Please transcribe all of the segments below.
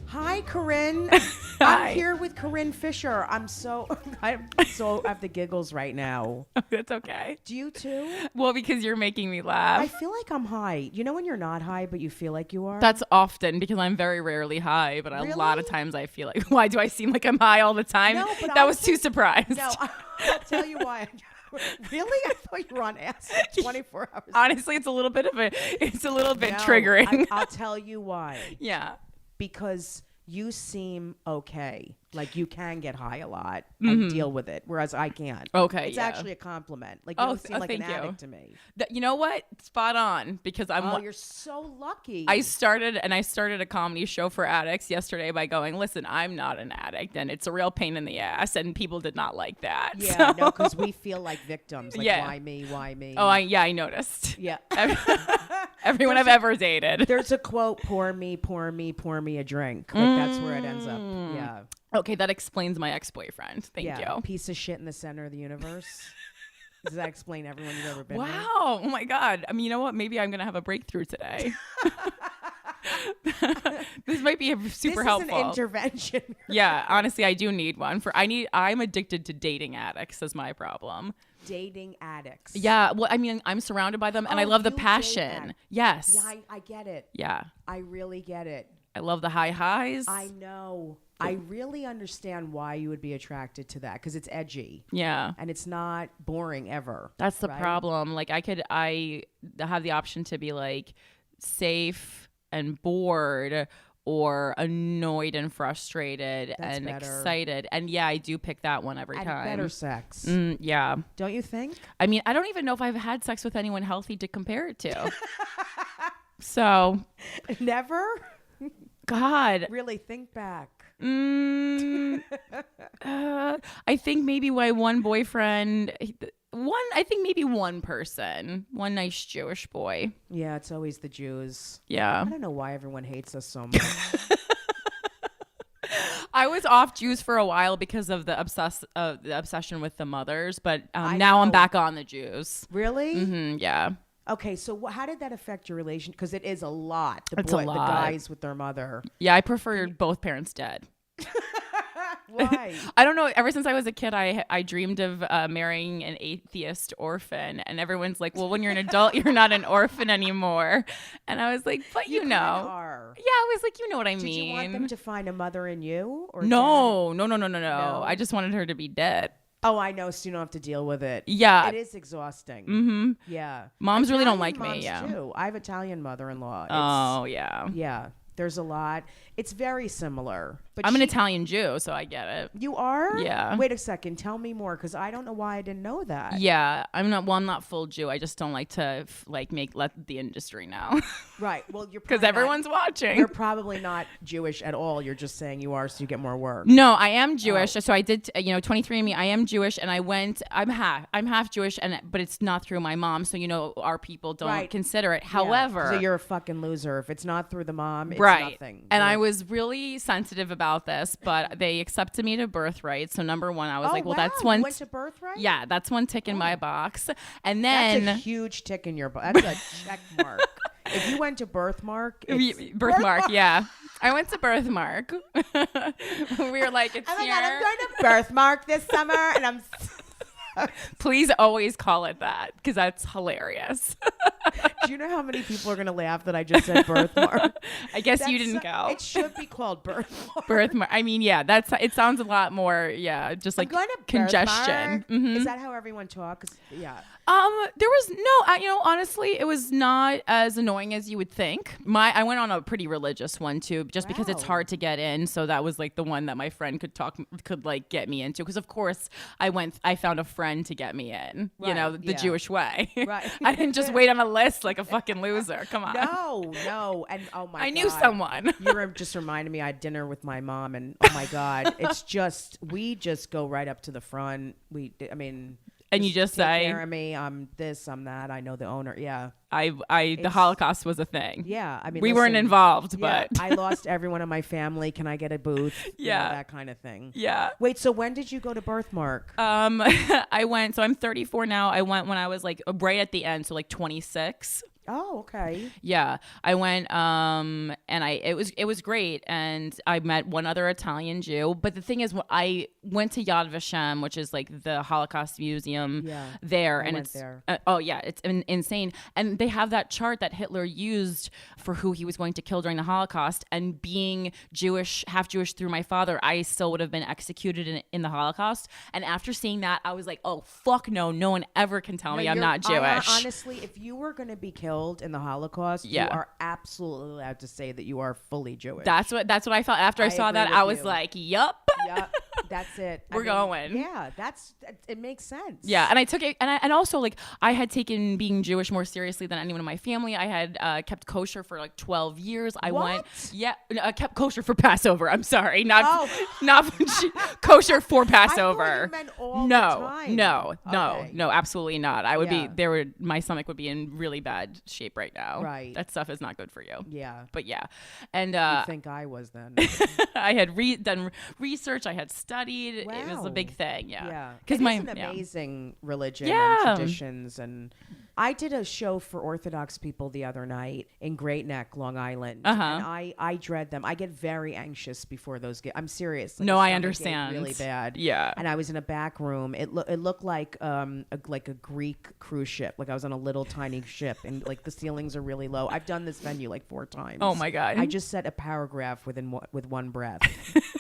Hi, Corinne. Hi. I'm here with Corinne Fisher. I have the giggles right now. That's okay. Do you too? Well, because you're making me laugh. I feel like I'm high. You know when you're not high, but you feel like you are? That's often because I'm very rarely high, but Really? a lot of times I feel like, why do I seem like I'm high all the time? No, but that was too surprised. No, I'll tell you why. Really? I thought you were on acid 24 hours. Honestly, it's a little bit No, triggering. I'll tell you why. Yeah. Because you seem okay. Like you can get high a lot and deal with it, whereas I can't. Okay, It's yeah. actually a compliment. Like you don't seem like an thank you. addict to me. You know what? Spot on, because Oh, you're so lucky. I started a comedy show for addicts yesterday by going, listen, I'm not an addict, and it's a real pain in the ass, and people did not like that. Yeah, so. no, because we feel like victims. Like, Yeah. why me? Why me? Oh, I noticed. Yeah. Everyone I've ever dated. There's a quote, pour me a drink. Like that's where it ends up. Yeah. Okay, that explains my ex-boyfriend. Thank you. Piece of shit in the center of the universe. Does that explain everyone you've ever been with? Wow. Oh my God. I mean, you know what? Maybe I'm going to have a breakthrough today. This might be super helpful. This is an intervention. Yeah, honestly, I do need one. I'm addicted to dating addicts is my problem. Dating addicts. Yeah, well, I mean, I'm surrounded by them, and I love the you date passion. addicts. Yes. Yeah, I get it. Yeah. I really get it. I love the high highs. I know. I really understand why you would be attracted to that because it's edgy. Yeah. And it's not boring ever. That's the right? problem. Like I have the option to be like safe and bored or annoyed and frustrated That's and better. excited. And yeah, I do pick that one every And time. better sex. Yeah. Don't you think? I mean, I don't even know if I've had sex with anyone healthy to compare it to. So, Never? God. Really think back. I think maybe my one boyfriend, one person, one nice Jewish boy. Yeah, it's always the Jews. Yeah. I don't know why everyone hates us so much. I was off Jews for a while because of the obsession with the mothers, but now know. I'm back on the Jews. Really? Yeah. Okay, so how did that affect your relation? Because it is a lot. It's a lot. The guys with their mother. Yeah, I prefer both parents dead. Why? I don't know. Ever since I was a kid, I dreamed of marrying an atheist orphan, and everyone's like, "Well, when you're an adult, you're not an orphan anymore." And I was like, "But you know." Are. Yeah, I was like, "You know what I mean." Did you want them to find a mother in you? Or No. No? I just wanted her to be dead. Oh, I know. So you don't have to deal with it. Yeah. It is exhausting. Mm-hmm. Yeah. Moms really don't Italian like me. moms Yeah. Too. I have Italian mother-in-law. Oh, yeah. Yeah. There's a lot. It's very similar. But I'm an Italian Jew, so I get it. You are? Yeah. Wait a second. Tell me more, because I don't know why I didn't know that. Yeah, I'm not full Jew. I just don't like to let the industry know. Right. Well, you're because probably everyone's watching. You're probably not Jewish at all. You're just saying you are, so you get more work. No, I am Jewish. So I did, 23andMe. I am Jewish, and I'm half Jewish, but it's not through my mom. So our people don't consider it. However, so you're a fucking loser if it's not through the mom. It's nothing. And I was really sensitive about this, but they accepted me to birthright. So number one, I was like, well, that's one. You went to birthright? Yeah, that's one tick in my box. And then that's a huge tick in your box. That's a check mark. If you went to birthmark, birthmark, yeah. I went to birthmark. We were like, it's oh my here. God, I'm going to birthmark this summer, and I'm. Please always call it that, because that's hilarious. Do you know how many people are going to laugh that I just said birthmark? I guess you didn't go. It should be called birthmark. Birthmark. I mean, yeah, it sounds a lot more, just like congestion. Mm-hmm. Is that how everyone talks? Yeah. There was no, honestly, it was not as annoying as you would think. I went on a pretty religious one too, just because it's hard to get in. So that was like the one that my friend could like get me into. Cause of course I found a friend to get me in, the Jewish way. Right. I didn't just wait on a list like a fucking loser. Come on. No. And oh my God. I knew someone. You just reminded me I had dinner with my mom, and oh my God, we just go right up to the front. And you just take say, care of me. I'm this, I'm that. I know the owner. Yeah. The Holocaust was a thing. Yeah. I mean, we weren't involved, but I lost everyone in my family. Can I get a booth? Yeah. That kind of thing. Yeah. Wait, so when did you go to birthmark? I went, so I'm 34 now. I went when I was like right at the end. So like 26. Oh, okay. Yeah, I went and it was great, and I met one other Italian Jew. But the thing is, I went to Yad Vashem, which is like the Holocaust museum there, and went it's there. It's insane. And they have that chart that Hitler used for who he was going to kill during the Holocaust. And being Jewish, half Jewish through my father, I still would have been executed in the Holocaust. And after seeing that, I was like, oh fuck no one ever can tell me I'm not Jewish. Honestly, if you were going to be killed in the Holocaust, you are absolutely allowed to say that you are fully Jewish. That's what I felt after I saw that. I was like, yup. Yep, that's it. We're going. Yeah, it makes sense. Yeah, and I took it, and also like I had taken being Jewish more seriously than anyone in my family. I had kept kosher for like 12 years. I kept kosher for Passover. I'm sorry, not kosher for Passover. I thought you meant all the time. No, absolutely not. I would be my stomach would be in really bad shape right now. Right, that stuff is not good for you. Yeah, but and you think I was then? I had done research. I had studied. Wow. It was a big thing. Yeah, because it's an amazing religion and traditions. And I did a show for Orthodox people the other night in Great Neck, Long Island, and I dread them. I get very anxious before those. I'm serious. No, I understand. Really bad. Yeah, and I was in a back room. It looked like a Greek cruise ship. Like I was on a little tiny ship, and like the ceilings are really low. I've done this venue like 4 times. Oh my god! I just said a paragraph with one breath,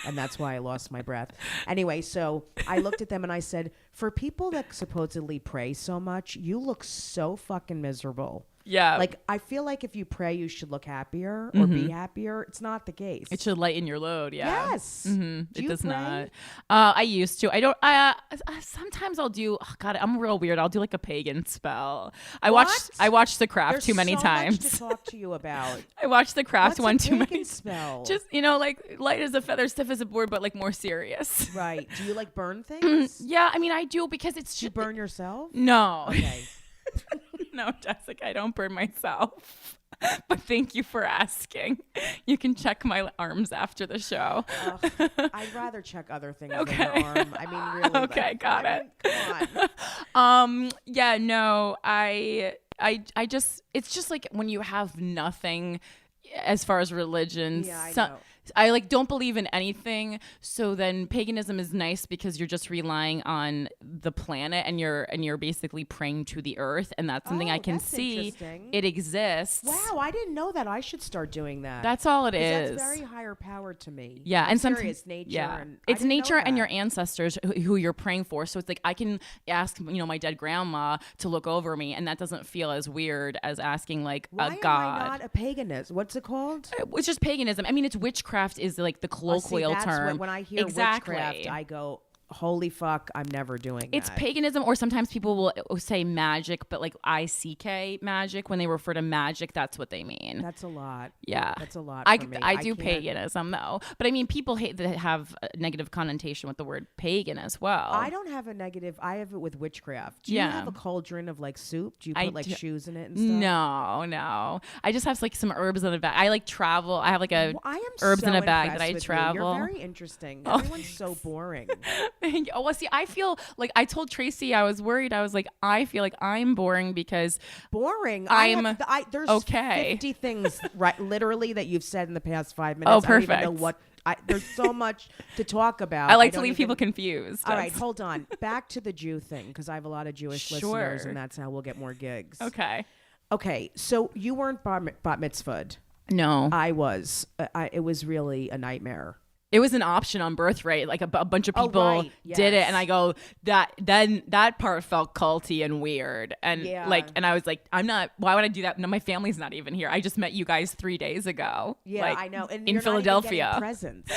and that's why I lost my breath. Anyway, so I looked at them and I said, for people that supposedly pray so much, you look so fucking miserable. Yeah. Like, I feel like if you pray, you should look happier or be happier. It's not the case. It should lighten your load. Yeah. Yes. It does pray? not. I used to. I don't. Sometimes I'll do. Oh God, I'm real weird. I'll do like a pagan spell. I watched The Craft too many times. There's so much to talk to you about. I watched The Craft one too many. Spell? Just like light as a feather, stiff as a board, but like more serious. Right. Do you like burn things? Yeah. I mean, I do because it's. Do you burn yourself? No. Okay. No, Jessica, I don't burn myself. But thank you for asking. You can check my arms after the show. I'd rather check other things than your arm. I mean, really. Okay, got it. Come on. Yeah, no, I just, it's just like when you have nothing as far as religion. Yeah, I know. I like don't believe in anything, so then paganism is nice because you're just relying on the planet and you're basically praying to the earth, and that's something I can see. It exists. Wow, I didn't know that. I should start doing that. That's all it is. That's very higher power to me. Yeah, and sometimes nature. Yeah, and it's nature and your ancestors who you're praying for. So it's like I can ask my dead grandma to look over me, and that doesn't feel as weird as asking like a god. Why am I not a paganist? What's it called? It's just paganism. I mean, it's witchcraft is like the colloquial term. When I hear witchcraft, I go, holy fuck, I'm never doing that. It's paganism, or sometimes people will say magic, but like ICK magic, when they refer to magic, that's what they mean. That's a lot. Yeah. That's a lot for me. I do paganism though. But I mean, people have a negative connotation with the word pagan as well. I don't have a negative. I have it with witchcraft. Do you have a cauldron of like soup? Do you put shoes in it and stuff? No. I just have like some herbs in a bag. I like travel. I have like herbs in a bag that I travel. You're very interesting. Everyone's so boring. Oh, well, see, I feel like I told Tracy I was worried. I was like, I feel like I'm boring because boring. There's okay. 50 things literally that you've said in the past 5 minutes. Oh, perfect. I don't even know what. There's so much to talk about. I like to leave people confused. All right, hold on. Back to the Jew thing, because I have a lot of Jewish listeners, and that's how we'll get more gigs. Okay. So you weren't bat mitzvahed. No, I was. It was really a nightmare. It was an option on Birthright. Like a bunch of people did it, and I go that part felt culty and weird, and and I was like, I'm not. Why would I do that? No, my family's not even here. I just met you guys 3 days ago. Yeah, I know. And in Philadelphia, not even presents.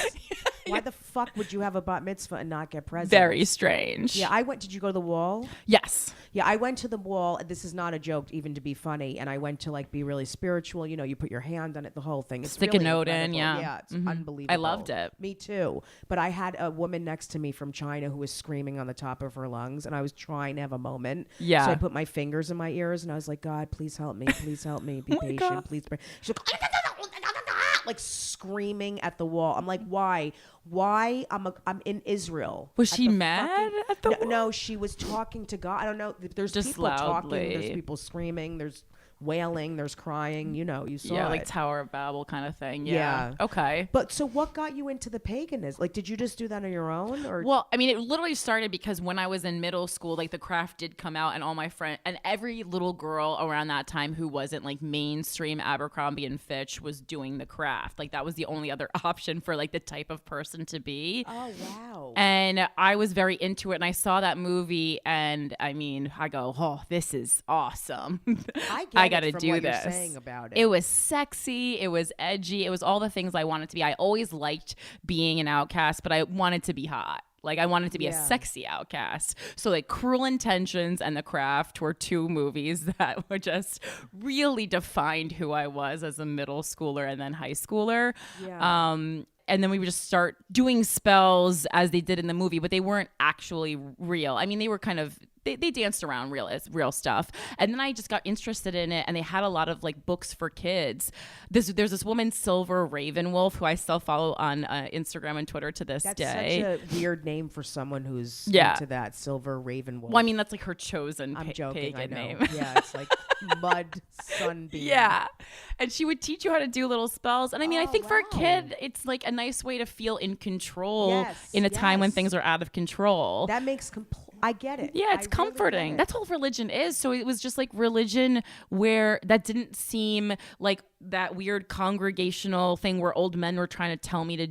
Why the fuck would you have a bat mitzvah and not get presents? Very strange. Yeah, I went. Did you go to the wall? Yes. Yeah, I went to the wall. This is not a joke, even to be funny. And I went to like be really spiritual. You put your hand on it, the whole thing. It's Stick really a note incredible. in. Yeah. Yeah, it's unbelievable. I loved it. Me too. But I had a woman next to me from China who was screaming on the top of her lungs, and I was trying to have a moment. Yeah. So I put my fingers in my ears, and I was like, God, please help me. Please help me. Be patient. God. Please pray. She's like screaming at the wall. I'm like, why? I'm in Israel. Was she mad at the wall? No, she was talking to God. I don't know. There's just people loudly talking. There's people screaming. There's wailing, there's crying, you saw it. Like Tower of Babel kind of thing. Yeah. Okay. But so what got you into the paganism? Like, did you just do that on your own? Or well, I mean, it literally started because when I was in middle school, like the craft did come out, and all my friends and every little girl around that time who wasn't like mainstream Abercrombie and Fitch was doing the craft. Like that was the only other option for like the type of person to be. Oh, wow. And I was very into it, and I saw that movie, and I mean, I go, oh, this is awesome. I got to do this. You're saying about it. It was sexy. It was edgy. It was all the things I wanted to be. I always liked being an outcast, but I wanted to be hot. Like I wanted to be a sexy outcast. So like Cruel Intentions and The Craft were two movies that were just really defined who I was as a middle schooler and then high schooler. Yeah. And then we would just start doing spells as they did in the movie, but they weren't actually real. I mean, they were kind of, they danced around real stuff. And then I just got interested in it, and they had a lot of like books for kids. There's this woman, Silver Ravenwolf, who I still follow on Instagram and Twitter to this day. That's such a weird name for someone who's into that, Silver Ravenwolf. Well, I mean, that's like her chosen pagan name. Yeah, it's like Mud Sunbeam. Yeah. And she would teach you how to do little spells. And I mean, I think for a kid, it's like a nice way to feel in control in a time when things are out of control. That makes I get it. Yeah, it's comforting. Really That's all religion is. So it was just like religion where that didn't seem like that weird congregational thing where old men were trying to tell me to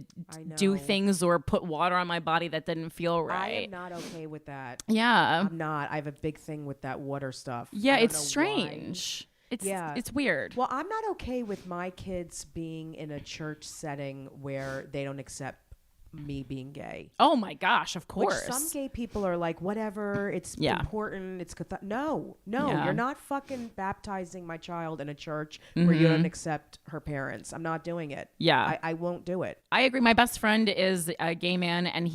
do things or put water on my body that didn't feel right. I am not okay with that. Yeah. I'm not. I have a big thing with that water stuff. Yeah, it's strange. Why. It's weird. Well, I'm not okay with my kids being in a church setting where they don't accept me being gay. Oh my gosh, of course. Which some gay people are like, whatever, it's important, it's no, you're not fucking baptizing my child in a church where you don't accept her parents. I'm not doing it. Yeah. I won't do it. I agree. My best friend is a gay man, and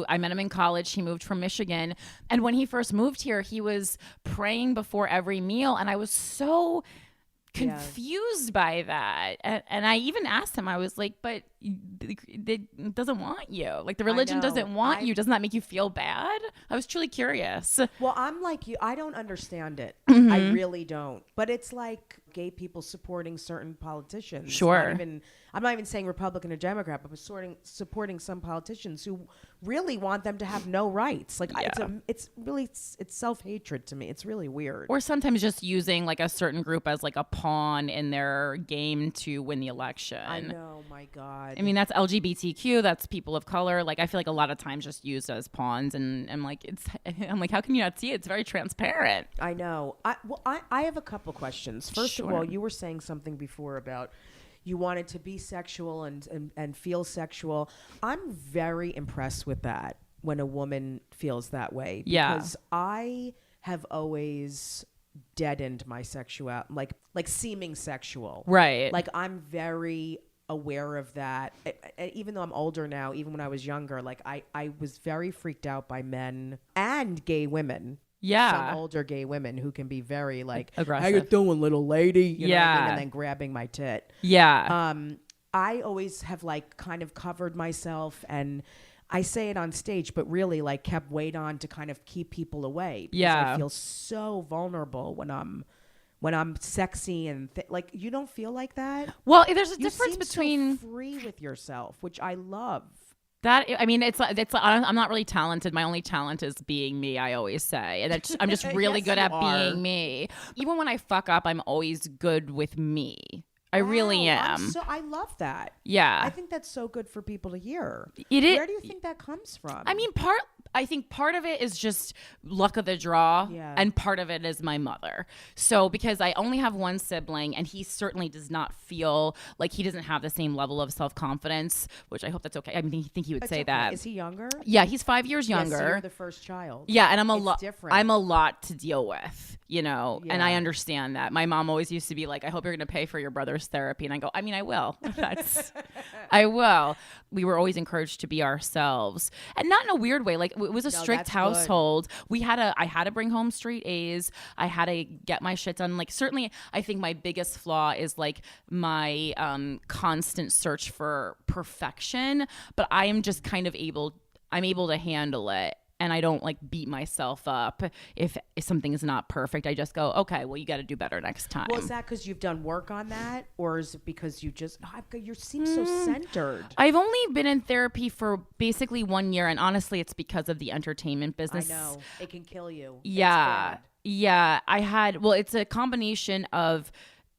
I met him in college. He moved from Michigan. And when he first moved here, he was praying before every meal, and I was so confused by that. And I even asked him, I was like, but it doesn't want you. Like the religion doesn't want you. Doesn't that make you feel bad? I was truly curious. Well, I'm like you. I don't understand it. I really don't. But it's like gay people supporting certain politicians. Sure. I'm not even saying Republican or Democrat, but supporting some politicians who really want them to have no rights. Like it's self-hatred to me. It's really weird. Or sometimes just using like a certain group as like a pawn in their game to win the election. I know, my God. I mean, that's LGBTQ, that's people of color. Like I feel like a lot of times just used as pawns, and I'm like, how can you not see it? It's very transparent. I know. I have a couple questions. First of all, you were saying something before about you wanted to be sexual and feel sexual. I'm very impressed with that when a woman feels that way. Because I have always deadened my sexuality, like seeming sexual. Right. Like I'm very aware of that. Even though I'm older now, even when I was younger, like I was very freaked out by men and gay women. Yeah. Some older gay women who can be very like aggressive. How you doing, little lady? You know what I mean? And then grabbing my tit. Yeah. I always have like kind of covered myself, and I say it on stage, but really like kept weight on to kind of keep people away. Because I feel so vulnerable when I'm sexy and like, you don't feel like that? Well, there's a you difference between so free with yourself, which I love. That, I mean, I'm not really talented. My only talent is being me, I always say. And I'm just really good at being me. Even when I fuck up, I'm always good with me. I really am. I love that. Yeah. I think that's so good for people to hear. Where do you think that comes from? I mean, I think part of it is just luck of the draw, and part of it is my mother. So because I only have one sibling, and he certainly does not feel like he doesn't have the same level of self-confidence, which I hope that's okay. I mean, I think he would say that. Is he younger? Yeah, he's 5 years younger. So you're the first child. Yeah, and I'm a lot to deal with, and I understand that. My mom always used to be like, I hope you're going to pay for your brother's therapy. And I go, I mean, I will. I will. We were always encouraged to be ourselves, and not in a weird way. Like it was a strict household. Good. I had to bring home straight A's. I had to get my shit done. Like certainly I think my biggest flaw is like my constant search for perfection, but I am just kind of able to handle it. and I don't like beat myself up if something is not perfect. I just go, okay, well, you got to do better next time. Well, is that because you've done work on that, or is it because you seem so centered? I've only been in therapy for basically 1 year, and honestly, it's because of the entertainment business. I know. It can kill you. Yeah. Yeah. It's a combination of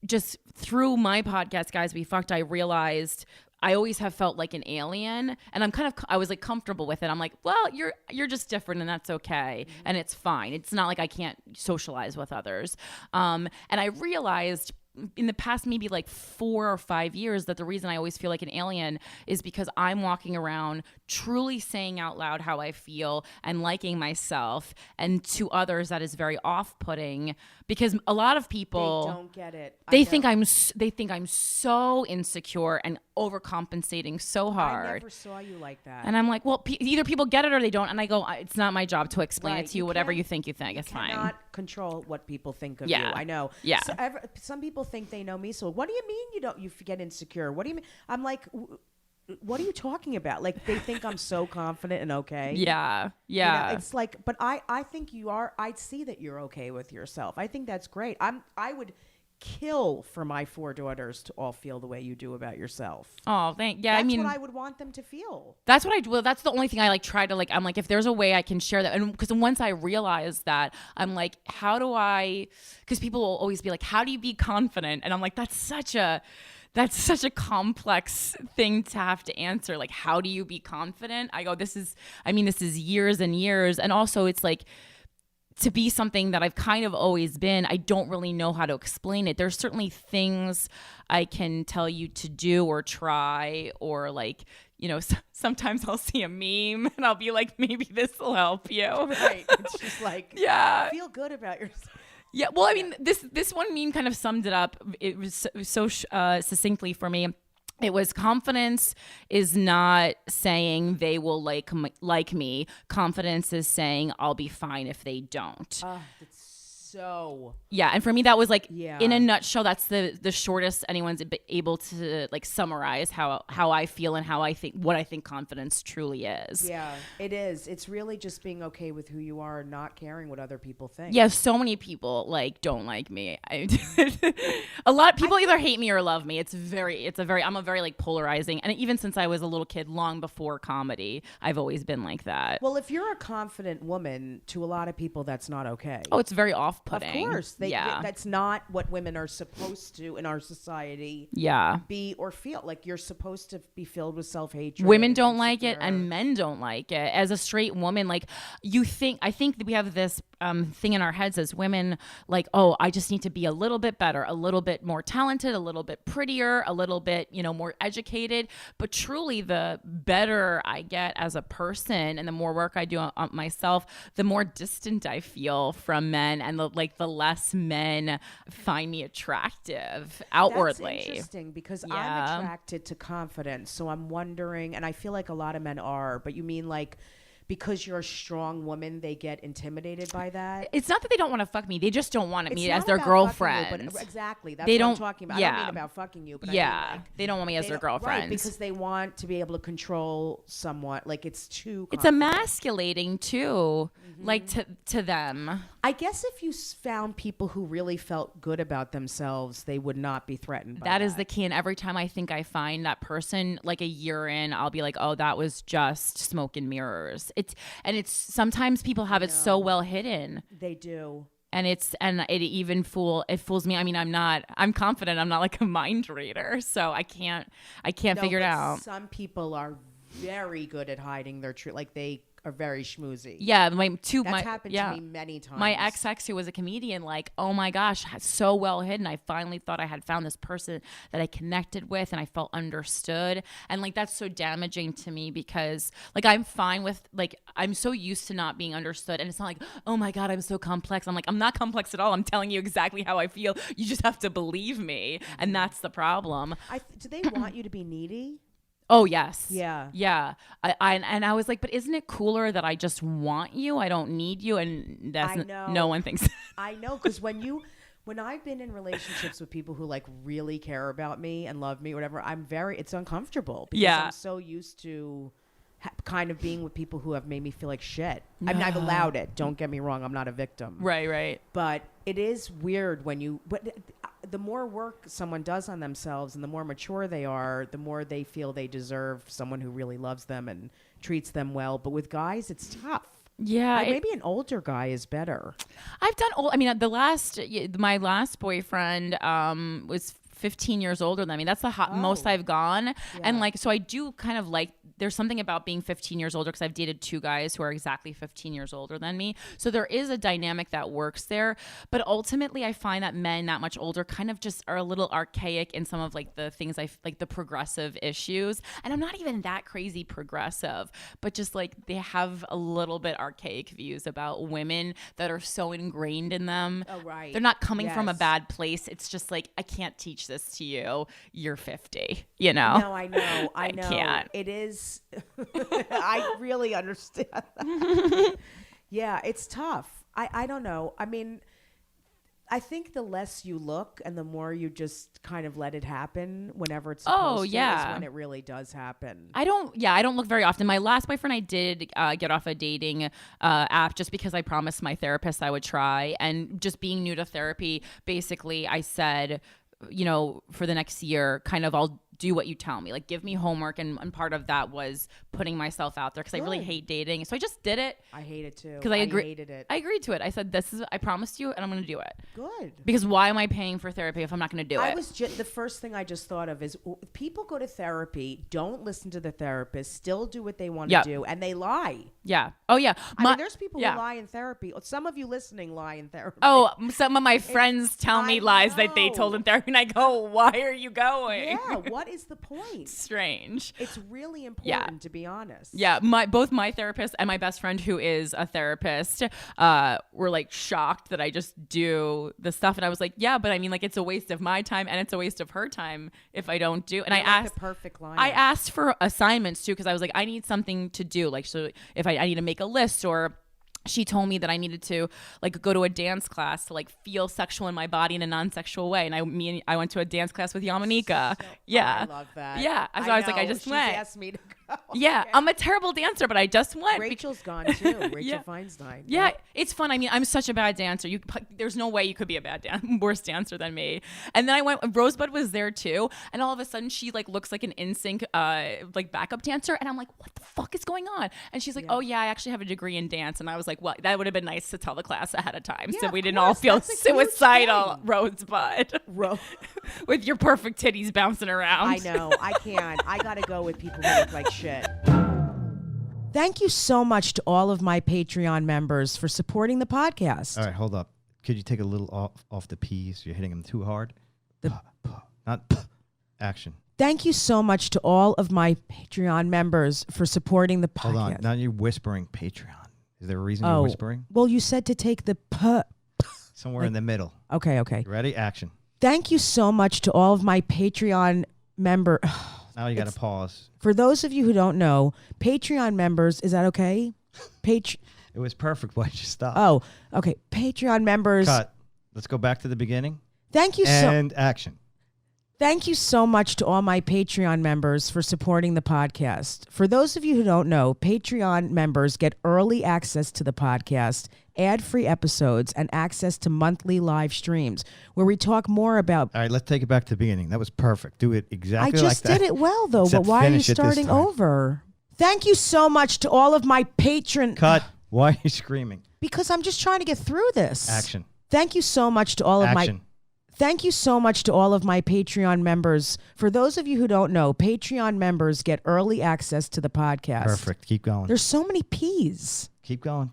just through my podcast, Guys We Fucked, I realized I always have felt like an alien, and I was like comfortable with it. I'm like, well, you're just different, and that's okay. Mm-hmm. And it's fine. It's not like I can't socialize with others. And I realized in the past maybe like 4 or 5 years that the reason I always feel like an alien is because I'm walking around truly saying out loud how I feel and liking myself, and to others that is very off-putting because a lot of people they don't get it. They think I'm so insecure and overcompensating so hard. I never saw you like that. And I'm like, well, either people get it or they don't. And I go, it's not my job to explain it to you. Whatever you think, it's fine. You cannot control what people think of you. I know. Yeah. So some people think they know me. So what do you mean you get insecure? What do you mean? I'm like, what are you talking about? Like, they think I'm so confident and okay. Yeah. You know, it's like, but I think you are. I see that you're okay with yourself. I think that's great. I would kill for my 4 daughters to all feel the way you do about yourself. Oh, that's what I would want them to feel. That's what I do. Well, that's the only thing I like try to like. I'm like, if there's a way I can share that, and because once I realized that, I'm like, how do I? Because people will always be like, how do you be confident? And I'm like, that's such a complex thing to have to answer. Like, how do you be confident? I go, this is years and years. And also it's like, to be something that I've kind of always been, I don't really know how to explain it. There's certainly things I can tell you to do or try, or like, you know, sometimes I'll see a meme and I'll be like, maybe this will help you. Right. It's just like, yeah, feel good about yourself. Yeah, well, I mean, this one meme kind of summed it up. It was so succinctly for me. It was, confidence is not saying they will like me. Confidence is saying I'll be fine if they don't. So yeah, and for me that was like, in a nutshell, that's the shortest anyone's able to like summarize how I feel and what I think confidence truly is. Yeah, it is. It's really just being okay with who you are and not caring what other people think. Yeah, so many people like don't like me. A lot of people either hate me or love me. I'm a very like polarizing, and even since I was a little kid, long before comedy, I've always been like that. Well, if you're a confident woman, to a lot of people that's not okay. Oh, it's very off-putting. Of course. That's not what women are supposed to in our society be or feel. Like, you're supposed to be filled with self-hatred. Women don't like it, and men don't like it. As a straight woman, like, I think that we have this thing in our heads as women, like, oh, I just need to be a little bit better, a little bit more talented, a little bit prettier, a little bit, more educated. But truly, the better I get as a person and the more work I do on myself, the more distant I feel from men, and the less men find me attractive outwardly. That's interesting, because I'm attracted to confidence. So I'm wondering, and I feel like a lot of men are, but you mean like, because you're a strong woman, they get intimidated by that? It's not that they don't want to fuck me. They just don't want me as their girlfriend. Exactly. That's what I'm talking about. I don't mean about fucking you, but I mean, like, they don't want me as their girlfriend. Right, because they want to be able to control somewhat. Like, it's too confident. It's emasculating too, like to them. I guess if you found people who really felt good about themselves, they would not be threatened by that. That is the key. And every time I think I find that person, like a year in, I'll be like, oh, that was just smoke and mirrors. It's sometimes people have it so well hidden. They do. And it fools me. I mean, I'm confident. I'm not like a mind reader, so I can't figure it out. Some people are very good at hiding their truth. Like, they are very schmoozy. Yeah, that's happened to me many times. My ex who was a comedian, like, oh my gosh, so well hidden. I finally thought I had found this person that I connected with and I felt understood. And like, that's so damaging to me, because like, I'm fine with, like, I'm so used to not being understood, and it's not like, oh my God, I'm so complex. I'm like, I'm not complex at all. I'm telling you exactly how I feel. You just have to believe me. And that's the problem. Do they want you to be needy? Oh, yes. Yeah. Yeah. I was like, but isn't it cooler that I just want you? I don't need you. And no one thinks that. I know, because when I've been in relationships with people who like really care about me and love me or whatever, it's uncomfortable, because I'm so used to kind of being with people who have made me feel like shit. I mean, I've allowed it. Don't get me wrong. I'm not a victim. Right. But it is weird but the more work someone does on themselves and the more mature they are, the more they feel they deserve someone who really loves them and treats them well. But with guys, it's tough. Yeah. Maybe an older guy is better. I've done my last boyfriend was 15 years older than me. That's the most I've gone. Yeah. And like, so I do kind of like, there's something about being 15 years older because I've dated 2 guys who are exactly 15 years older than me. So there is a dynamic that works there. But ultimately, I find that men that much older kind of just are a little archaic in some of like the things like the progressive issues. And I'm not even that crazy progressive, but just like they have a little bit archaic views about women that are so ingrained in them. Oh, right. They're not coming from a bad place. It's just like, I can't teach this to you. You're 50, you know? No, I know. I know. Can't. It is. I really understand that. Yeah, it's tough. I don't know. I mean, I think the less you look and the more you just kind of let it happen whenever it's supposed to is when it really does happen. I don't look very often. My last boyfriend, I did get off a dating app just because I promised my therapist I would try. And just being new to therapy, basically I said, you know, for the next year, kind of I'll do what you tell me, like give me homework, and part of that was putting myself out there because I really hate dating, so I just did it. I hate it too because I hated it. I agreed to it. I said, I promised you and I'm going to do it. Good. Because why am I paying for therapy if I'm not going to do it? The first thing I just thought of is people go to therapy, don't listen to the therapist, still do what they want to do, and they lie. Yeah. Oh yeah. I mean, there's people who lie in therapy. Some of you listening lie in therapy. Oh, some of my friends tell me lies that they told in therapy, and I go, why are you going? Yeah. What is the point? Strange. It's really important to be honest. Yeah, both my therapist and my best friend who is a therapist were like shocked that I just do the stuff, and I was like, yeah, but I mean, like, it's a waste of my time and it's a waste of her time if I don't do. And I asked the perfect line. I asked for assignments too because I was like, I need something to do, like, so if I need to make a list, or she told me that I needed to like go to a dance class to like feel sexual in my body in a non-sexual way. And I went to a dance class with Yamanika. I love that. Yeah. So I was like, I just went. She asked me to go. Yeah. Okay. I'm a terrible dancer, but I just went. Rachel's gone too. Rachel Feinstein. Yeah. It's fun. I mean, I'm such a bad dancer. There's no way you could be a worse dancer than me. And then I went, Rosebud was there too. And all of a sudden she like looks like an NSYNC like backup dancer. And I'm like, what the fuck is going on? And she's like, oh yeah, I actually have a degree in dance. And I was like, well, that would have been nice to tell the class ahead of time, so we didn't all feel suicidal. Rosebud, with your perfect titties bouncing around. I know. I can't. I gotta go with people who look like shit. Thank you so much to all of my Patreon members for supporting the podcast. All right, hold up. Could you take a little off the P's? You're hitting them too hard. Not action. Thank you so much to all of my Patreon members for supporting the podcast. Hold on. Now you're whispering Patreon. Is there a reason you're whispering? Well, you said to take the somewhere in the middle. Okay. You ready? Action. Thank you so much to all of my Patreon members. Now you got to pause. For those of you who don't know, Patreon members, is that okay? It was perfect. Why'd you stop? Oh, okay. Patreon members. Cut. Let's go back to the beginning. Thank you and action. Thank you so much to all my Patreon members for supporting the podcast. For those of you who don't know, Patreon members get early access to the podcast, ad-free episodes, and access to monthly live streams where we talk more about... All right, let's take it back to the beginning. That was perfect. Do it exactly like that. I just did it well, though, but why are you starting over? Thank you so much to all of my patron... Cut. Why are you screaming? Because I'm just trying to get through this. Action. Thank you so much to all of Action. Thank you so much to all of my Patreon members. For those of you who don't know, Patreon members get early access to the podcast. Perfect. Keep going. There's so many P's. Keep going.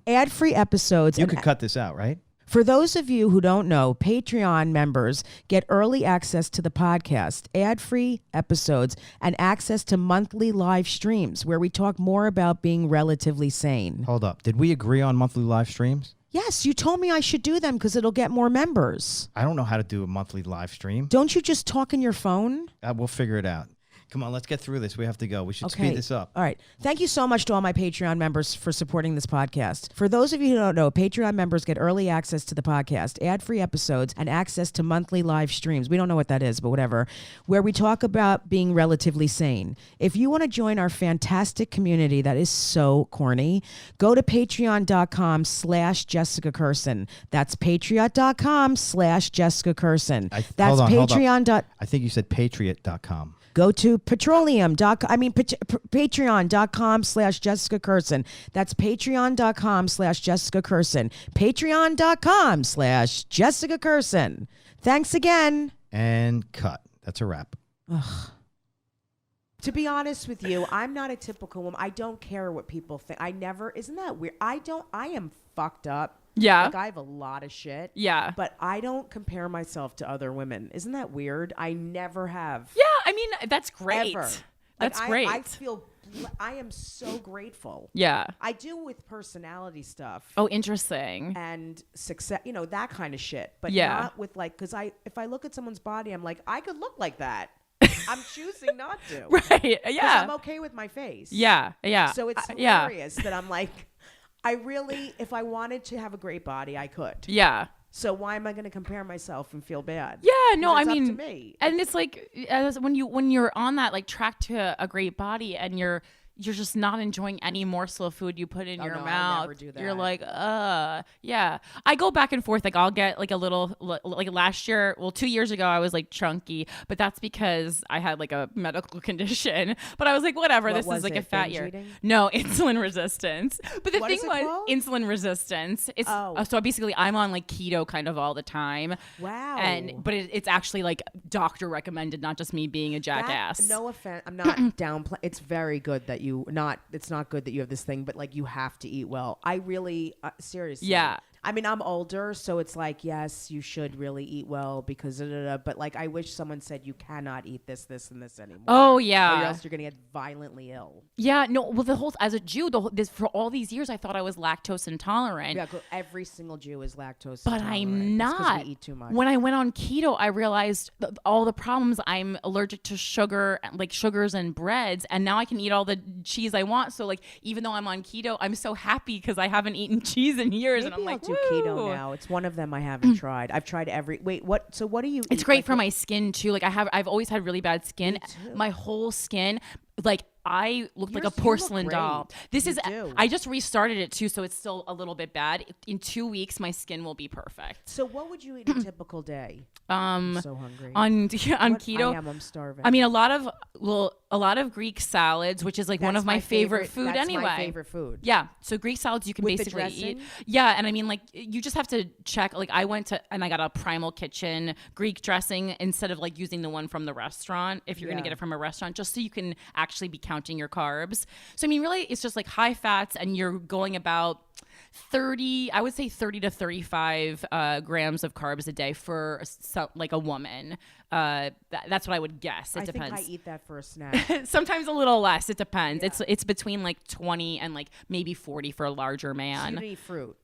Ad-free episodes. You could cut this out, right? For those of you who don't know, Patreon members get early access to the podcast, ad-free episodes, and access to monthly live streams where we talk more about being relatively sane. Hold up. Did we agree on monthly live streams? Yes, you told me I should do them because it'll get more members. I don't know how to do a monthly live stream. Don't you just talk in your phone? We'll figure it out. Come on, let's get through this. We have to go. We should speed this up. All right. Thank you so much to all my Patreon members for supporting this podcast. For those of you who don't know, Patreon members get early access to the podcast, ad-free episodes, and access to monthly live streams. We don't know what that is, but whatever, where we talk about being relatively sane. If you want to join our fantastic community that is so corny, go to patreon.com/Jessica Kirson. That's patreon.com/Jessica Kirson. That's Patreon. I think you said patriot.com. Go to patreon.com/Jessica Kirson. That's patreon.com/Jessica Kirson. Patreon.com/Jessica Kirson. Thanks again. And cut. That's a wrap. Ugh. To be honest with you, I'm not a typical woman. I don't care what people think. Isn't that weird? I am fucked up. Yeah. Like I have a lot of shit. Yeah. But I don't compare myself to other women. Isn't that weird? I never have. Yeah, I mean, that's great. Ever. That's great. I am so grateful. Yeah. I do with personality stuff. Oh, interesting. And success, that kind of shit. But yeah. not with because if I look at someone's body, I'm like, I could look like that. I'm choosing not to. Right. Yeah. I'm okay with my face. Yeah. Yeah. So it's hilarious that I'm like, if I wanted to have a great body, I could. Yeah. So why am I going to compare myself and feel bad? Yeah, no, I mean, up to me. And it's like when you're on that like track to a great body and you're just not enjoying any morsel of food you put in your mouth. I never do that. You're like, yeah. I go back and forth. Like I'll get like a little, like last year, 2 years ago, I was like chunky, but that's because I had like a medical condition. But I was like, whatever, this is like a fat year. Eating? No, insulin resistance. But the what thing is it was called? insulin resistance. It's so basically I'm on like keto kind of all the time. Wow. But it's actually like doctor recommended, not just me being a jackass. No offense. I'm not downplaying. It's very good that it's not good that you have this thing, but like you have to eat well. I really, seriously. Yeah. I mean, I'm older, so it's like, yes, you should really eat well because, but like, I wish someone said you cannot eat this, and this anymore. Oh, yeah. Or else you're going to get violently ill. Yeah, no, well, as a Jew, for all these years, I thought I was lactose intolerant. Yeah, every single Jew is lactose but intolerant. I'm not. It's 'cause we eat too much. When I went on keto, I realized all the problems. I'm allergic to sugar, like sugars and breads, and now I can eat all the cheese I want. So, like, even though I'm on keto, I'm so happy because I haven't eaten cheese in years. Maybe and I'm like, I'll do keto now. It's one of them I haven't tried. I've tried what do you eat? It's great for my skin too. Like I've always had really bad skin. My whole skin, like I look like a porcelain doll. I just restarted it too, so it's still a little bit bad. In 2 weeks, my skin will be perfect. So what would you eat a typical day? I'm so hungry. On keto, I'm starving. I mean, a lot of Greek salads, which is like one of my favorite food anyway. My favorite food. Yeah. So Greek salads you can With basically the dressing? eat. Yeah, and I mean, like you just have to check. Like I went to and I got a Primal Kitchen Greek dressing instead of like using the one from the restaurant. If you're gonna get it from a restaurant, just so you can actually be counting your carbs. So I mean, really, it's just like high fats, and you're going about 30 to 35 grams of carbs a day for like a woman. That's what I would guess. It depends. I think I eat that for a snack. Sometimes a little less. It depends. Yeah. It's between like 20 and like maybe 40 for a larger man. So you don't eat fruit?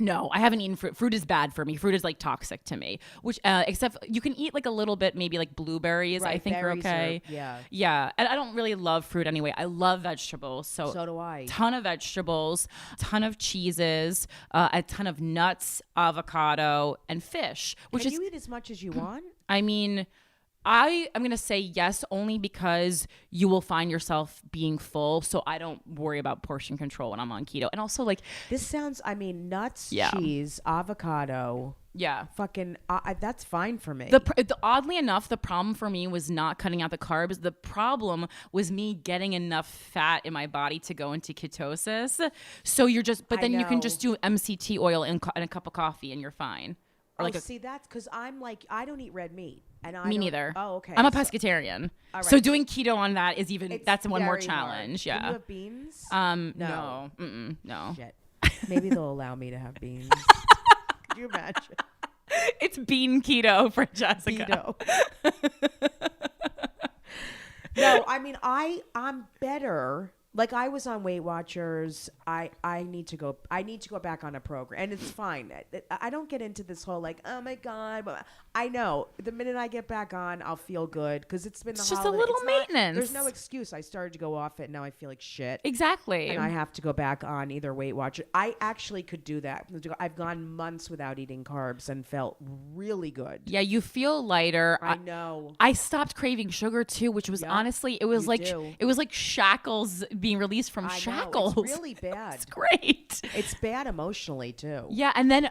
No, I haven't eaten fruit. Fruit is bad for me. Fruit is like toxic to me. Which, except you can eat like a little bit, maybe like blueberries. Right, I think are okay. Yeah. And I don't really love fruit anyway. I love vegetables. So do I. Ton of vegetables, ton of cheeses, a ton of nuts, avocado, and fish. Can you eat as much as you want? I mean, I'm going to say yes only because you will find yourself being full. So I don't worry about portion control when I'm on keto. And also like this sounds, nuts, cheese, avocado. Yeah. Fucking, that's fine for me. Oddly enough, the problem for me was not cutting out the carbs. The problem was me getting enough fat in my body to go into ketosis. So you're but then you can just do MCT oil and a cup of coffee and you're fine. See, that's because I'm like, I don't eat red meat. Me neither. Oh, okay. I'm a pescatarian. All right. So doing keto on that is that's one more challenge. Hard. Yeah. Do you have beans? No. No. Shit. Maybe they'll allow me to have beans. Could you imagine? It's bean keto for Jessica. No, I mean, I'm better. Like I was on Weight Watchers. I need to go back on a program, and it's fine. I don't get into this whole like, oh my God, but I know. The minute I get back on, I'll feel good because it's been the just holiday. a little maintenance. There's no excuse. I started to go off it, and now I feel like shit. Exactly. And I have to go back on either Weight Watcher. I actually could do that. I've gone months without eating carbs and felt really good. Yeah, you feel lighter. I know. I stopped craving sugar too, which was honestly, it was like shackles being released from shackles. It's really bad. It's great. It's bad emotionally too. Yeah, and then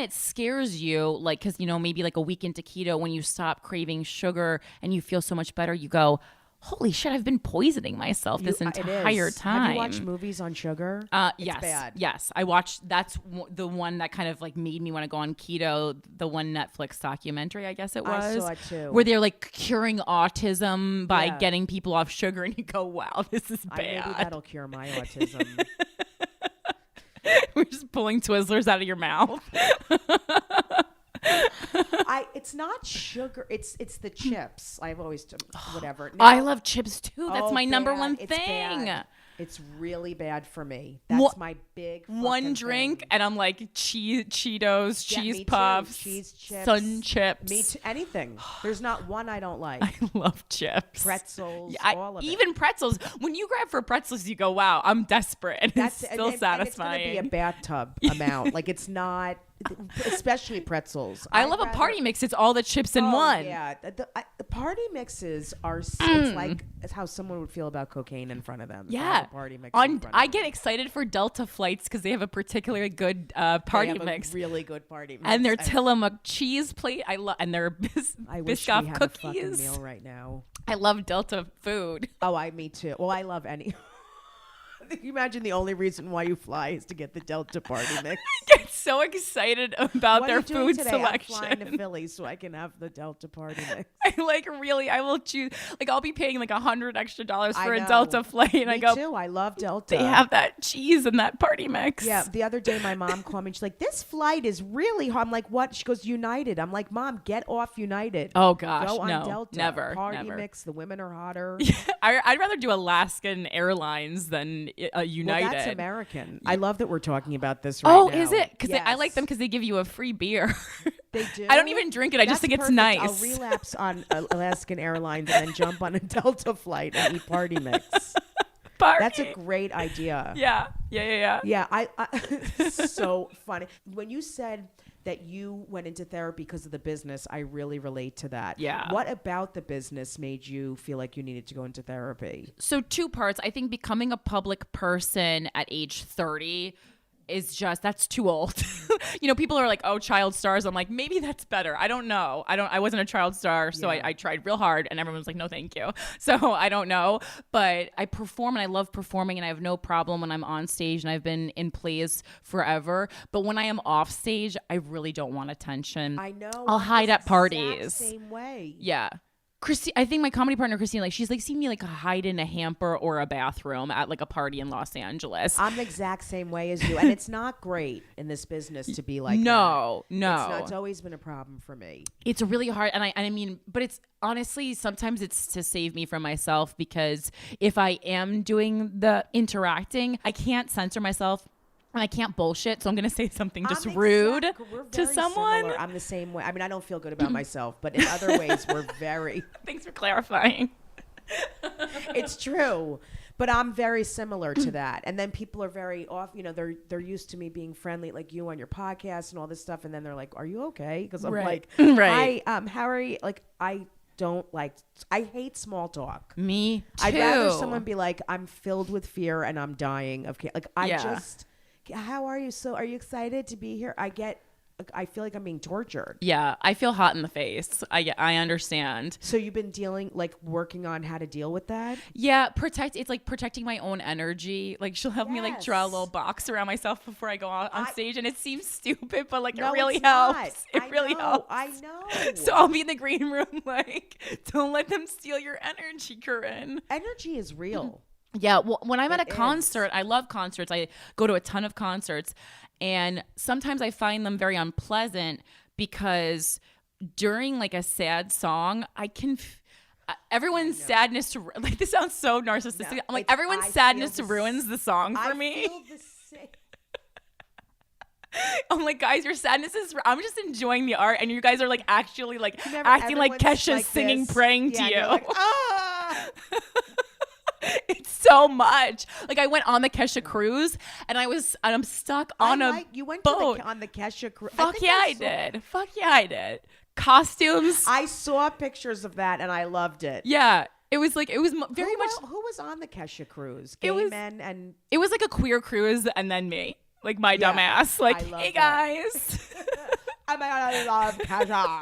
it scares you, like, because maybe like a week into keto, when you stop craving sugar and you feel so much better, you go, holy shit, I've been poisoning myself this entire time. Have you watched movies on sugar? Yes. Bad. Yes. I watched, that's the one that kind of like made me want to go on keto, the one Netflix documentary, I guess it was. I saw it too. Where they're like curing autism by getting people off sugar, and you go, wow, this is bad. Maybe that'll cure my autism. We're just pulling Twizzlers out of your mouth. It's not sugar. It's the chips. I've always whatever. Now, I love chips too. That's my number one it's thing. Bad. It's really bad for me. That's my big one drink, thing. and I'm like Cheetos, cheese me puffs, too. Cheese chips, Sun chips. Me too. Anything. There's not one I don't like. I love chips. Pretzels, all of it. Even pretzels. When you grab for pretzels, you go, "Wow, I'm desperate." And it's still satisfying. And it's gonna be a bathtub amount. Like it's not. Especially pretzels. I love a party mix. It's all the chips in one. Yeah, the party mixes are. It's how someone would feel about cocaine in front of them. Yeah, party mix. I get excited for Delta flights because they have a particularly good party mix. Really good party mix. And their Tillamook cheese plate. I love, and their I wish Biscoff we had cookies. A fucking meal right now. I love Delta food. Oh, me too. Well, I love any. Can you imagine the only reason why you fly is to get the Delta party mix? I get so excited about their food today? selection. I'm flying to Philly so I can have the Delta party mix. I will choose. Like, I'll be paying like $100 extra for a Delta flight, and Me too. I love Delta. They have that cheese and that party mix. Yeah. The other day, my mom called me. She's like, "This flight is really hard." I'm like, "What?" She goes, "United." I'm like, "Mom, get off United." Oh gosh, go on no, Delta. never. Party never. mix. The women are hotter. Yeah, I'd rather do Alaskan Airlines than United. Well, that's American. I love that we're talking about this right now. Oh, is it? Because I like them because they give you a free beer. They do. I don't even drink it. I just think it's perfect. nice. I'll relapse on Alaskan Airlines and then jump on a Delta flight and eat party mix. That's a great idea. Yeah. Yeah, I so funny. When you said that you went into therapy because of the business, I really relate to that. Yeah. What about the business made you feel like you needed to go into therapy? So 2 parts. I think becoming a public person at age 30 is that's too old. People are like, oh, child stars. I'm like, maybe that's better. I don't know. I wasn't a child star, so I tried real hard, and everyone was like, no, thank you. So I don't know, but I perform, and I love performing, and I have no problem when I'm on stage, and I've been in plays forever. But when I am off stage, I really don't want attention. I know. I'll hide at parties. Same way. Yeah. I think my comedy partner Christine, she's like seen me like hide in a hamper or a bathroom at like a party in Los Angeles. I'm the exact same way as you, and it's not great in this business to be like no. It's always been a problem for me. It's really hard, and I mean, but it's honestly sometimes it's to save me from myself, because if I am doing the interacting, I can't censor myself. And I can't bullshit, so I'm going to say something just rude to someone. Similar. I'm the same way. I mean, I don't feel good about myself, but in other ways, we're very... Thanks for clarifying. It's true. But I'm very similar to that. And then people are very off, they're used to me being friendly, like you on your podcast and all this stuff. And then they're like, are you okay? Because I'm like, right. Harry, like, I hate small talk. Me too. I'd rather someone be like, I'm filled with fear and I'm dying of how are you? So are you excited to be here? I feel like I'm being tortured. Yeah, I feel hot in the face. I understand. So you've been working on how to deal with that? Yeah, it's like protecting my own energy. Like she'll help me like draw a little box around myself before I go on stage, and it seems stupid, but like it really helps. It really helps. I know. So I'll be in the green room like, don't let them steal your energy, Corinne. Energy is real. Yeah, well, when I'm at a concert, I love concerts. I go to a ton of concerts, and sometimes I find them very unpleasant because during like a sad song, I can everyone's sadness like this sounds so narcissistic. No, I'm like everyone's sadness ruins the song for me. I feel the same. I'm like, guys, your sadness is. I'm just enjoying the art, and you guys are like actually like acting like Kesha's like singing, praying to you. Like, ah! It's so much. Like I went on the Kesha cruise, and I'm stuck on a you went boat. on the Kesha cruise. Fuck yeah, I did. Fuck yeah, I did. Costumes. I saw pictures of that, and I loved it. Yeah. It was very much. Who was on the Kesha cruise? Gay men and. It was like a queer cruise, and then me. Like my dumb ass. Like, hey guys. I love Kesha.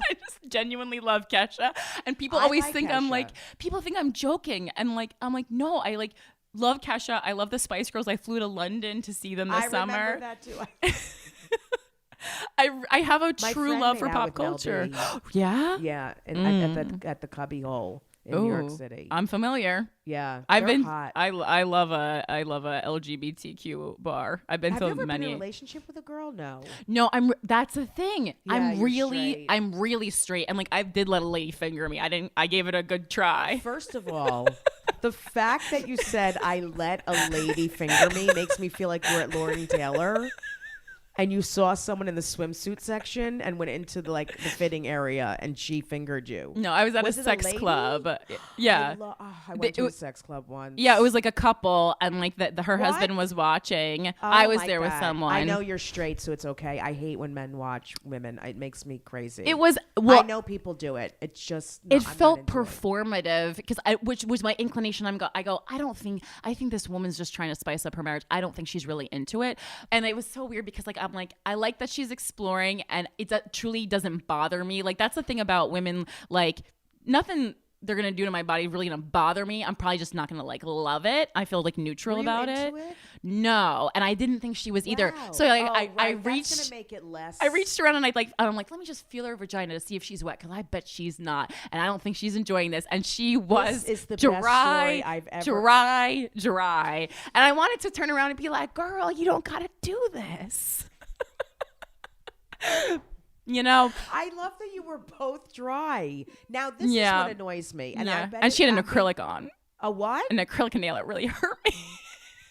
I just genuinely love Kesha. And people always think Kesha. people think I'm joking. And I'm like, no, I like love Kesha. I love the Spice Girls. I flew to London to see them this summer. I remember that too. I have a true love for pop culture. Yeah? Yeah. And at the Cubby Hole. In New York City. I'm familiar. Yeah. I've been hot. I love a LGBTQ bar. I've been Have to you ever many. been in a relationship with a girl? No. No, that's the thing. Yeah, I'm you're really straight, and like I did let a lady finger me. I gave it a good try. First of all, the fact that you said I let a lady finger me makes me feel like we're at Lord & Taylor. And you saw someone in the swimsuit section and went into the fitting area and she fingered you. No, I was at a sex club. Yeah. I went to a sex club once. Yeah, it was like a couple and like her husband was watching. I was there with someone. I know you're straight, so it's okay. I hate when men watch women. It makes me crazy. It was I know people do it. It's just it felt performative because which was my inclination. I think this woman's just trying to spice up her marriage. I don't think she's really into it. And it was so weird because like I'm like, I like that she's exploring and it truly doesn't bother me. Like that's the thing about women, like nothing they're going to do to my body really going to bother me. I'm probably just not going to like love it. I feel like neutral about it. No. And I didn't think she was either. So like I reached, that's gonna make it less. I reached around and I'm like, let me just feel her vagina to see if she's wet. Cause I bet she's not. And I don't think she's enjoying this. And she was this is the dry, best story I've ever. dry. And I wanted to turn around and be like, girl, you don't got to do this. You know, I love that you were both dry. Now this is what annoys me, and I bet and she had an acrylic on. A what? An acrylic nail. It really hurt me.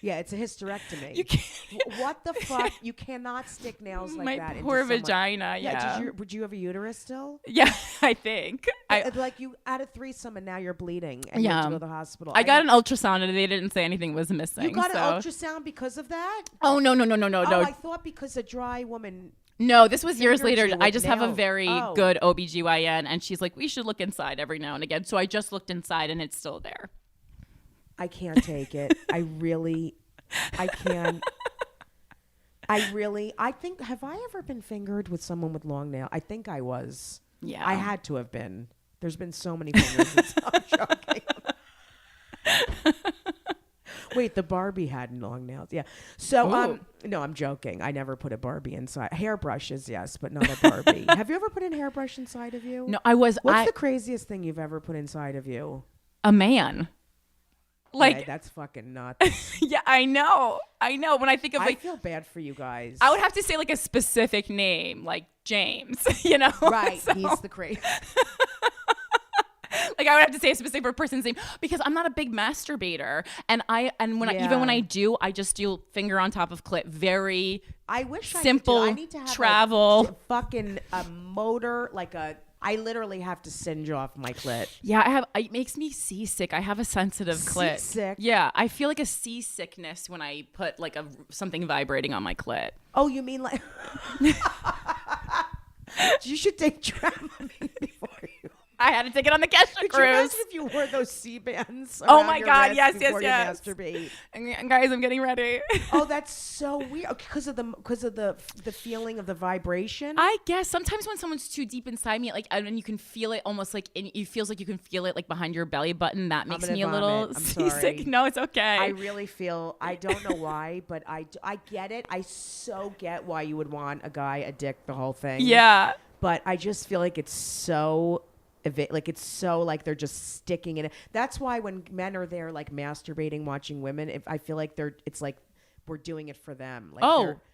Yeah, it's a hysterectomy. You can't. What the fuck? You cannot stick nails like that. My poor vagina. Yeah. Would you have a uterus still? Yeah, I think. Like you had a threesome and now you're bleeding and you have to go to the hospital. I got an ultrasound and they didn't say anything was missing. You got an ultrasound because of that? Oh no. Oh, I thought because a dry woman. No, this was years later. I just have a very good OBGYN and she's like, we should look inside every now and again. So I just looked inside and it's still there. I can't take it. I can't. I think, have I ever been fingered with someone with long nails? I think I was. Yeah. I had to have been. There's been so many fingers. I'm joking. Wait, the Barbie had long nails. Yeah. So, no, I'm joking. I never put a Barbie inside. Hairbrushes, yes, but not a Barbie. Have you ever put a hairbrush inside of you? No, I was. What's the craziest thing you've ever put inside of you? A man. Like yeah, that's fucking nuts. Yeah, I know. When I think of I feel bad for you guys. I would have to say like a specific name, like James, you know? Right. So. He's the crazy. Like I would have to say a specific person's name because I'm not a big masturbator, and even when I do, I just do finger on top of clit. Very. I wish simple. I need to have travel. Fucking a motor like a. I literally have to singe off my clit. Yeah, it makes me seasick. I have a sensitive clit. Seasick? Yeah, I feel like a seasickness when I put like something vibrating on my clit. Oh, you mean like? You should take Dramamine before you. I had to take it on the Kesha cruise. Could you imagine if you wore those C-bands? Oh my God! Yes. You masturbate. And guys, I'm getting ready. Oh, that's so weird. Because of the feeling of the vibration. I guess sometimes when someone's too deep inside me, like and you can feel it almost like it feels like you can feel it like behind your belly button. That makes me a little seasick. No, it's okay. I really feel. I don't know why, but I get it. I so get why you would want a guy a dick the whole thing. Yeah. But I just feel like it's so. Like it's so like they're just sticking in it. That's why when men are there like masturbating, watching women, I feel like it's like we're doing it for them. Like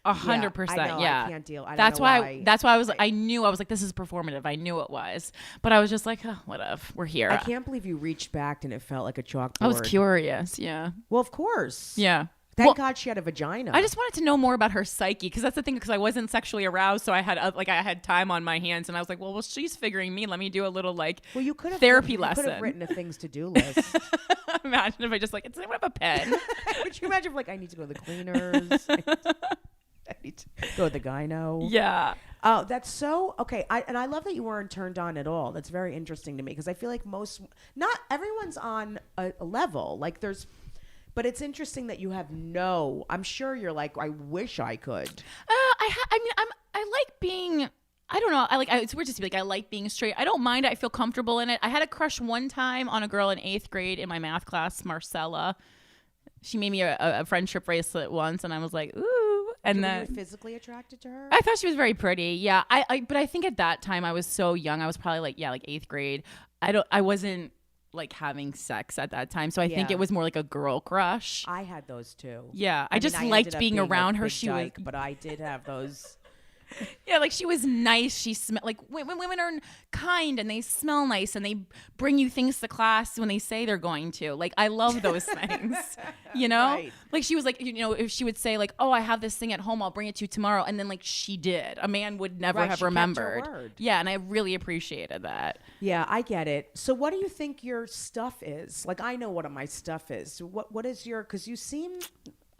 100%. Yeah, I can't deal. That's why I was. I knew I was like, this is performative. I knew it was, but I was just like, oh, whatever. We're here. I can't believe you reached back and it felt like a chalkboard. I was curious. Yeah. Well, of course. Yeah. Thank God she had a vagina. I just wanted to know more about her psyche, because that's the thing, because I wasn't sexually aroused, so I had I had time on my hands, and I was like, well, she's figuring me. Let me do a little you could have therapy lesson. You could have written a things to do list. Imagine if I just does anyone have a pen? Could you imagine if I need to go to the cleaners? I need to go to the gyno. Yeah. Oh, that's so okay. I love that you weren't turned on at all. That's very interesting to me, because I feel like not everyone's on a level. Like but it's interesting that you have I'm sure you're like, I wish I could. I like being, I don't know. It's weird to say, I like being straight. I don't mind it. I feel comfortable in it. I had a crush one time on a girl in 8th grade in my math class, Marcella. She made me a friendship bracelet once, and I was like, ooh. And then you were physically attracted to her? I thought she was very pretty. Yeah. But I think at that time I was so young. I was probably like 8th grade. I wasn't like having sex at that time, so I think it was more like a girl crush. I had those too. Yeah, I just liked being around her. She was, but I did have those. Yeah, like she was nice. She smelled like women are kind and they smell nice and they bring you things to class when they say they're going to. Like I love those things, you know. Right. Like she was like, if she would say like, "Oh, I have this thing at home. I'll bring it to you tomorrow," and then like she did. A man would never have remembered. Kept her word. Yeah, and I really appreciated that. Yeah, I get it. So, what do you think your stuff is? Like, I know what my stuff is. What is your? Because you seem.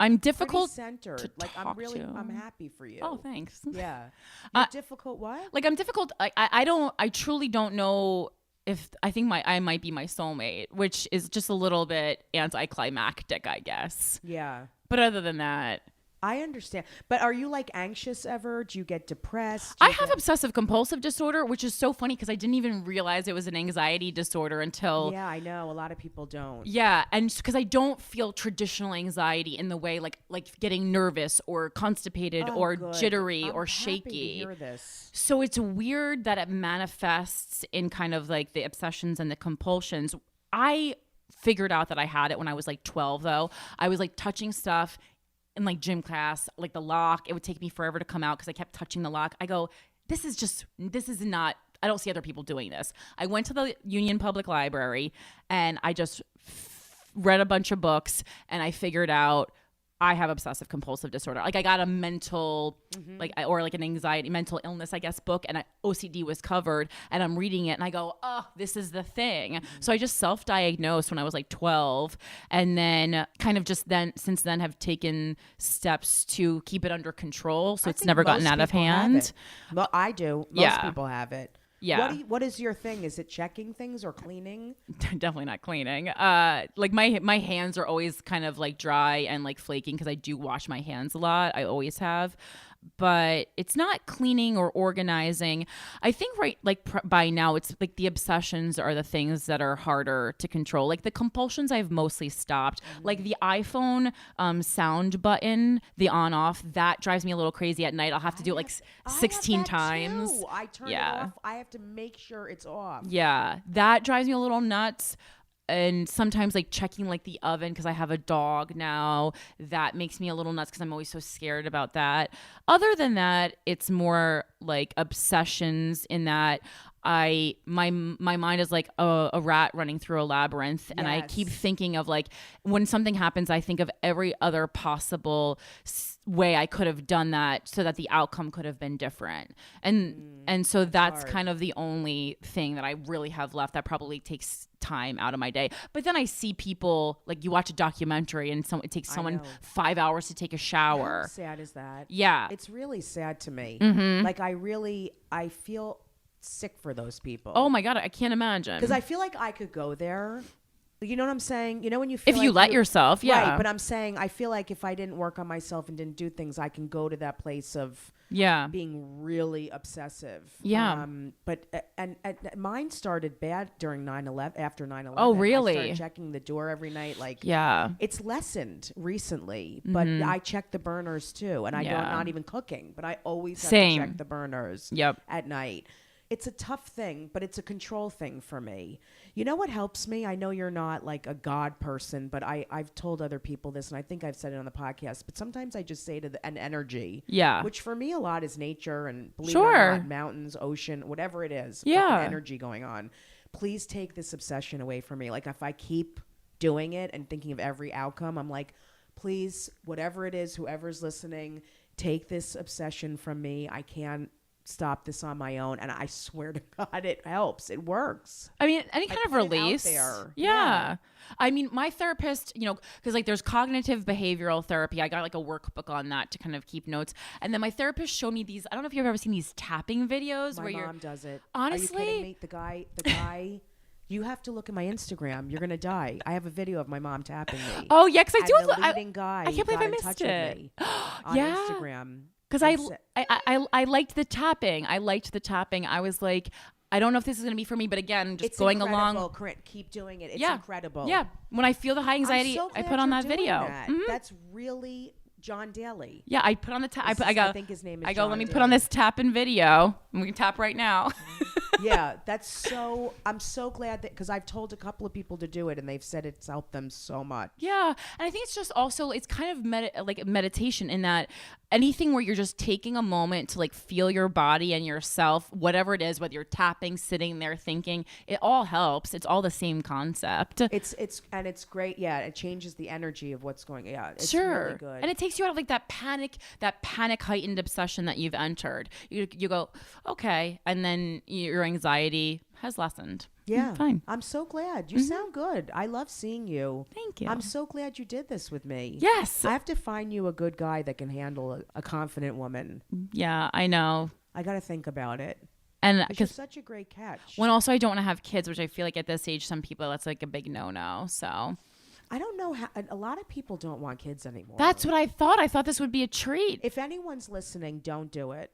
I'm difficult centered. to like talk to. I'm happy for you. Oh, thanks. Yeah. You're difficult what? Like I'm difficult. I truly don't know if I think I might be my soulmate, which is just a little bit anticlimactic, I guess. Yeah. But other than that, I understand. But are you like anxious ever? Do you get depressed? I have obsessive-compulsive disorder, which is so funny because I didn't even realize it was an anxiety disorder until. Yeah, I know. A lot of people don't. Yeah, and because I don't feel traditional anxiety in the way like getting nervous or constipated or jittery or shaky. To hear this. So it's weird that it manifests in kind of like the obsessions and the compulsions. I figured out that I had it when I was like 12, though. I was like touching stuff in like gym class, like the lock. It would take me forever to come out because I kept touching the lock. I go, this is not, I don't see other people doing this. I went to the Union Public Library and I just read a bunch of books and I figured out I have obsessive compulsive disorder. Like I got a mental, or an anxiety, mental illness, I guess, book, and OCD was covered, and I'm reading it, and I go, oh, this is the thing. Mm-hmm. So I just self-diagnosed when I was like 12, and then kind of just since then have taken steps to keep it under control, so it's never gotten out of hand. Well, I do. Most people have it. Yeah. What is your thing? Is it checking things or cleaning? Definitely not cleaning. Like my hands are always kind of like dry and like flaking because I do wash my hands a lot. I always have. But it's not cleaning or organizing. I think by now it's like the obsessions are the things that are harder to control. Like the compulsions I've mostly stopped. Mm-hmm. Like the iPhone sound button, the on off, that drives me a little crazy at night. I'll have to do it like 16 times. Too. I turn it off. I have to make sure it's off. Yeah, that drives me a little nuts. And sometimes like checking like the oven because I have a dog now, that makes me a little nuts because I'm always so scared about that. Other than that, it's more like obsessions in that my mind is like a rat running through a labyrinth. And I keep thinking of like when something happens, I think of every other possible way I could have done that so that the outcome could have been different. And so that's hard. Kind of the only thing that I really have left that probably takes time out of my day. But then I see people, like you watch a documentary and it takes someone 5 hours to take a shower. How sad is that? Yeah. It's really sad to me. Mm-hmm. Like I feel sick for those people. Oh my God, I can't imagine. Because I feel like I could go there. You know what I'm saying? You know when you feel if you let yourself, yeah. Right, but I'm saying I feel like if I didn't work on myself and didn't do things, I can go to that place of being really obsessive. Yeah. But and mine started bad during 9/11. After 9/11. Oh, really? I started checking the door every night. Like it's lessened recently, but I check the burners too, and I'm not even cooking, but I always have to check the burners. At night. It's a tough thing, but it's a control thing for me. You know what helps me? I know you're not like a God person, but I've told other people this, and I think I've said it on the podcast, but sometimes I just say to an energy, which for me a lot is nature and believe it or not, mountains, ocean, whatever it is, energy going on. Please take this obsession away from me. Like if I keep doing it and thinking of every outcome, I'm like, please, whatever it is, whoever's listening, take this obsession from me. I can't stop this on my own, and I swear to God it helps. It works. I mean, any kind of release. Yeah. I mean, my therapist, because like there's cognitive behavioral therapy. I got like a workbook on that to kind of keep notes. And then my therapist showed me these, I don't know if you've ever seen these tapping videos. My mom does it. Honestly? Are you kidding me? The guy, you have to look at my Instagram. You're going to die. I have a video of my mom tapping me. Oh, yeah, because I do. The leading guy. I can't believe I missed it. On Instagram. Because I liked the tapping. I was like, I don't know if this is going to be for me, but again, just going along. Corinne, keep doing it. It's incredible. Yeah. When I feel the high anxiety, I put on that video. Mm-hmm. That's really John Daly. Yeah, I put on the tap. I think his name is I go, John let me Daly. put on this tapping video. And we can tap right now. Yeah, I'm so glad that, because I've told a couple of people to do it and they've said it's helped them so much. Yeah. And I think it's just also, it's kind of like meditation in that anything where you're just taking a moment to like feel your body and yourself, whatever it is, whether you're tapping, sitting there, thinking, it all helps. It's all the same concept. It's great. Yeah. It changes the energy of what's going on. Yeah. It's sure. really good. And it takes you out of like that panic heightened obsession that you've entered. You go, okay. And then your anxiety has lessened. Yeah. Fine. I'm so glad. You sound good. I love seeing you. Thank you. I'm so glad you did this with me. Yes. I have to find you a good guy that can handle a confident woman. Yeah, I know. I got to think about it. And because such a great catch. When also I don't want to have kids, which I feel like at this age, some people, that's like a big no-no. So I don't know how a lot of people don't want kids anymore. That's what I thought. I thought this would be a treat. If anyone's listening, don't do it.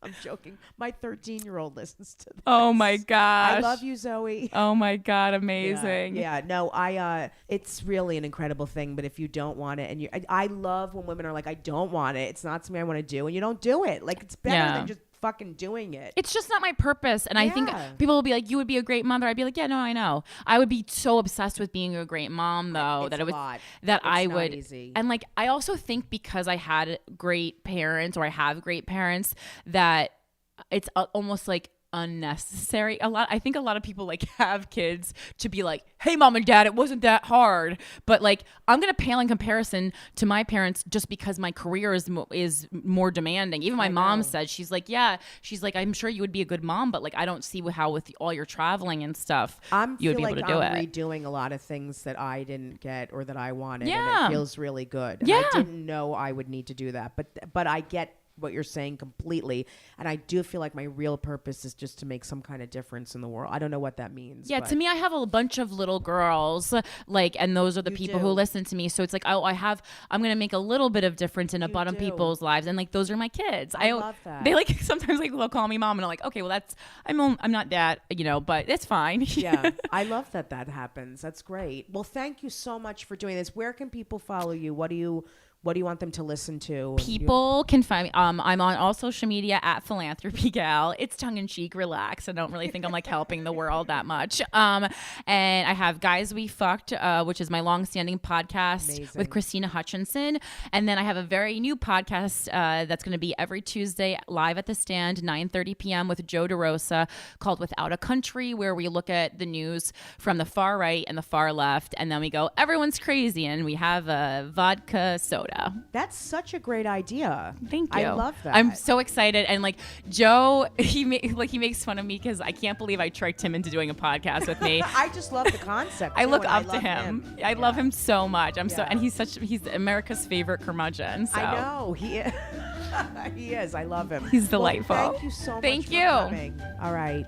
I'm joking. My 13-year-old listens to this. Oh my gosh. I love you, Zoe. Oh my God. Amazing. Yeah. No, it's really an incredible thing, but if you don't want it I love when women are like, I don't want it. It's not something I want to do. And you don't do it. Like, it's better than just fucking doing it. It's just not my purpose. And I think people will be like, you would be a great mother. I'd be like, yeah, no, I know. I would be so obsessed with being a great mom though, Easy. And like, I also think because I had great parents, or I have great parents, that it's almost like unnecessary. I think a lot of people like have kids to be like, hey mom and dad, it wasn't that hard, but like I'm gonna pale in comparison to my parents just because my career is more demanding. Even my mom said, she's like I'm sure you would be a good mom, but like I don't see how with all your traveling and stuff you would be able to do it. I'm redoing a lot of things that I didn't get or that I wanted, and it feels really good. And I didn't know I would need to do that, but I get what you're saying completely, and I do feel like my real purpose is just to make some kind of difference in the world. I don't know what that means. Yeah, to me, I have a bunch of little girls, like, and those are the people who listen to me. So it's like, I'm gonna make a little bit of difference in a bunch of people's lives, and like those are my kids. I love that. They like sometimes like they'll call me mom, and I'm like, okay, well I'm not that, but it's fine. Yeah, I love that happens. That's great. Well, thank you so much for doing this. Where can people follow you? What do you want them to listen to? People can find me. I'm on all social media at philanthropygal. It's tongue in cheek, relax. I don't really think I'm like helping the world that much. And I have Guys We Fucked, which is my long-standing podcast with Christina Hutchinson. And then I have a very new podcast that's going to be every Tuesday live at the Stand, 9:30 p.m. with Joe DeRosa, called Without a Country, where we look at the news from the far right and the far left, and then we go, everyone's crazy, and we have a vodka soda. That's such a great idea. Thank you. I love that. I'm so excited. And like Joe, he makes fun of me because I can't believe I tricked him into doing a podcast with me. I just love the concept. I look up to him. I love him so much. And he's America's favorite curmudgeon. So. I know he is. He is. I love him. He's delightful. Well, thank you so much. Thank you. For coming. All right.